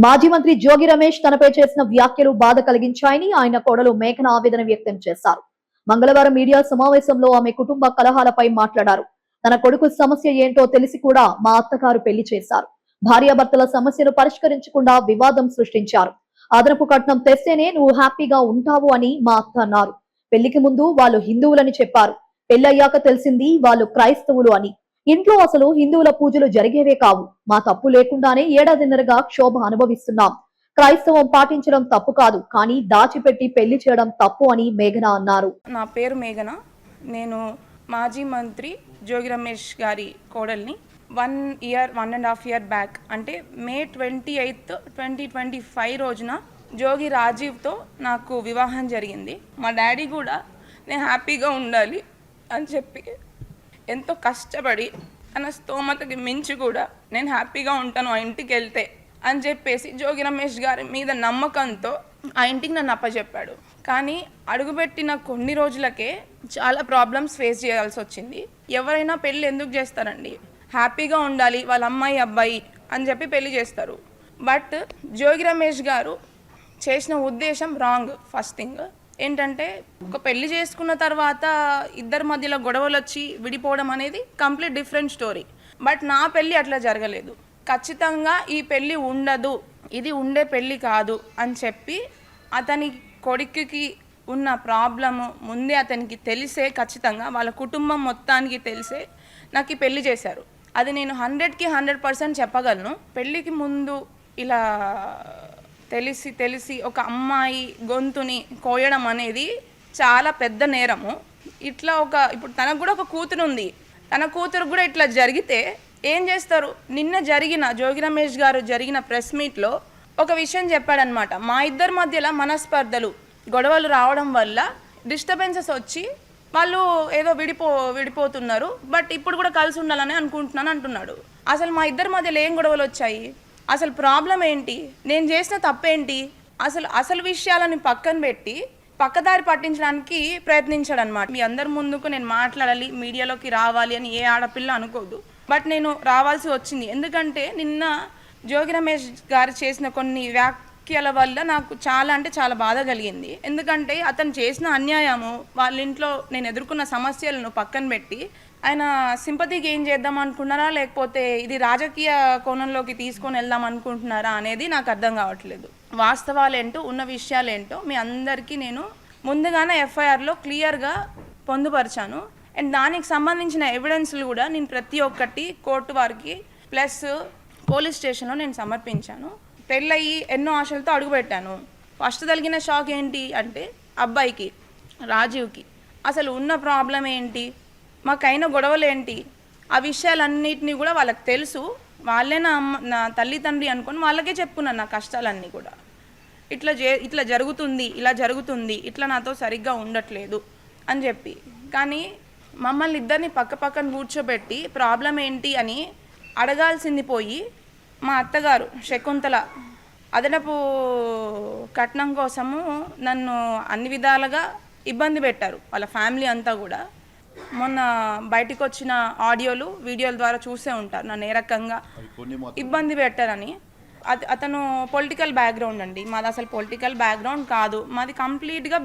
మాజీ మంత్రి జోగి రమేష్ తనపై చేసిన వ్యాఖ్యలు బాధ కలిగించాయని ఆయన కోడలు మేఘన ఆవేదన వ్యక్తం చేశారు. మంగళవారం మీడియా సమావేశంలో ఆమె కుటుంబ కలహాలపై మాట్లాడారు. తన కొడుకు సమస్య ఏంటో తెలిసి కూడా మా అత్తగారు పెళ్లి చేశారు. భార్యాభర్తల సమస్యను పరిష్కరించకుండా వివాదం సృష్టించారు. అదనపు కట్నం తెస్తేనే నువ్వు హ్యాపీగా ఉంటావు అని మా అత్త అన్నారు. పెళ్లికి ముందు వాళ్ళు హిందువులని చెప్పారు. పెళ్లయ్యాక తెలిసింది వాళ్ళు క్రైస్తవులు అని. ఇంట్లో అసలు హిందువుల పూజలు జరిగేవే కావు. మా తప్పు లేకుండానే ఏడాదిన్నరగా క్షోభ అనుభవిస్తున్నాం. క్రైస్తవం పాటించడం తప్పు కాదు, కానీ దాచిపెట్టి పెళ్లి చేయడం తప్పు అని మేఘన అన్నారు. నా పేరు మేఘన. నేను మాజీ మంత్రి జోగి రమేష్ గారి కోడల్ని. 1.5 year బ్యాక్ అంటే May 28, 2025 రోజున జోగి రాజీవ్తో నాకు వివాహం జరిగింది. మా డాడీ కూడా నేను హ్యాపీగా ఉండాలి అని చెప్పి ఎంతో కష్టపడి తన స్తోమతకి మించి కూడా నేను హ్యాపీగా ఉంటాను ఆ ఇంటికి వెళ్తే అని చెప్పేసి జోగి రమేష్ గారి మీద నమ్మకంతో ఆ ఇంటికి నన్ను అప్పచెప్పాడు. కానీ అడుగుపెట్టిన కొన్ని రోజులకే చాలా ప్రాబ్లమ్స్ ఫేస్ చేయాల్సి వచ్చింది. ఎవరైనా పెళ్ళి ఎందుకు చేస్తారండి? హ్యాపీగా ఉండాలి వాళ్ళ అమ్మాయి అబ్బాయి అని చెప్పి పెళ్లి చేస్తారు. బట్ జోగి రమేష్ గారు చేసిన ఉద్దేశం రాంగ్. ఫస్ట్ థింగ్ ఏంటంటే, ఒక పెళ్లి చేసుకున్న తర్వాత ఇద్దరి మధ్యలో గొడవలు వచ్చి విడిపోవడం అనేది కంప్లీట్ డిఫరెంట్ స్టోరీ. బట్ నా పెళ్ళి అట్లా జరగలేదు. ఖచ్చితంగా ఈ పెళ్ళి ఉండదు, ఇది ఉండే పెళ్ళి కాదు అని చెప్పి అతని కొడుకుకి ఉన్న ప్రాబ్లము ముందే అతనికి తెలిసే, ఖచ్చితంగా వాళ్ళ కుటుంబం మొత్తానికి తెలిసే నాకు ఈ పెళ్లి చేశారు. అది నేను 100కి 100% చెప్పగలను. పెళ్ళికి ముందు ఇలా తెలిసి ఒక అమ్మాయి గొంతుని కోయడం అనేది చాలా పెద్ద నేరము. ఇట్లా ఇప్పుడు తనకు కూడా ఒక కూతురు ఉంది. తన కూతురు కూడా ఇట్లా జరిగితే ఏం చేస్తారు? నిన్న జోగి రమేష్ గారు జరిగిన ప్రెస్ మీట్లో ఒక విషయం చెప్పాడనమాట. మా ఇద్దరి మధ్యలో మనస్పర్ధలు, గొడవలు రావడం వల్ల డిస్టర్బెన్సెస్ వచ్చి వాళ్ళు ఏదో విడిపోతున్నారు, బట్ ఇప్పుడు కూడా కలిసి ఉండాలని అనుకుంటున్నాను అంటున్నాడు. అసలు మా ఇద్దరి మధ్యలో ఏం గొడవలు వచ్చాయి? అసలు ప్రాబ్లం ఏంటి? నేను చేసిన తప్పేంటి? అసలు విషయాలని పక్కన పెట్టి పక్కదారి పట్టించడానికి ప్రయత్నించాడు అనమాట. మీ అందరి ముందుకు నేను మాట్లాడాలి, మీడియాలోకి రావాలి అని ఏ ఆడపిల్ల అనుకోదు. బట్ నేను రావాల్సి వచ్చింది. ఎందుకంటే నిన్న జోగి రమేష్ గారు చేసిన కొన్ని వ్యాఖ్యల వల్ల నాకు చాలా అంటే చాలా బాధ కలిగింది. ఎందుకంటే అతను చేసిన అన్యాయము, వాళ్ళ ఇంట్లో నేను ఎదుర్కొన్న సమస్యలను పక్కన పెట్టి ఆయన సింపతికి ఏం చేద్దాం అనుకున్నారా, లేకపోతే ఇది రాజకీయ కోణంలోకి తీసుకొని వెళ్దాం అనుకుంటున్నారా అనేది నాకు అర్థం కావట్లేదు. వాస్తవాలేంటో, ఉన్న విషయాలేంటో మీ అందరికీ నేను ముందుగానే FIRలో క్లియర్గా పొందుపరిచాను. అండ్ దానికి సంబంధించిన ఎవిడెన్స్లు కూడా నేను ప్రతి ఒక్కటి కోర్టు వారికి ప్లస్ పోలీస్ స్టేషన్లో నేను సమర్పించాను. పెళ్ళయి ఎన్నో ఆశలతో అడుగుపెట్టాను. ఫస్ట్ తగిలిన షాక్ ఏంటి అంటే, అబ్బాయికి రాజీవ్కి అసలు ఉన్న ప్రాబ్లం ఏంటి, మాకైన గొడవలు ఏంటి, ఆ విషయాలన్నిటినీ కూడా వాళ్ళకి తెలుసు. వాళ్ళే నా తల్లి తండ్రి అనుకొని వాళ్ళకే చెప్పుకున్నాను నా కష్టాలన్నీ కూడా. ఇట్లా జరుగుతుంది, ఇలా జరుగుతుంది, ఇట్లా నాతో సరిగ్గా ఉండట్లేదు అని చెప్పి. కానీ మమ్మల్ని ఇద్దరిని పక్కన కూర్చోబెట్టి ప్రాబ్లం ఏంటి అని అడగాల్సింది పోయి మా అత్తగారు శకుంతల అదనపు కట్నం కోసము నన్ను అన్ని విధాలుగా ఇబ్బంది పెట్టారు. వాళ్ళ ఫ్యామిలీ అంతా కూడా మొన్న బయటకు వచ్చిన ఆడియోలు, వీడియోల ద్వారా చూసే ఉంటారు నన్ను ఏ రకంగా ఇబ్బంది పెట్టారని. అతను పొలిటికల్ బ్యాక్గ్రౌండ్ అండి. మాది అసలు పొలిటికల్ బ్యాక్గ్రౌండ్ కాదు. మాది కంప్లీట్గా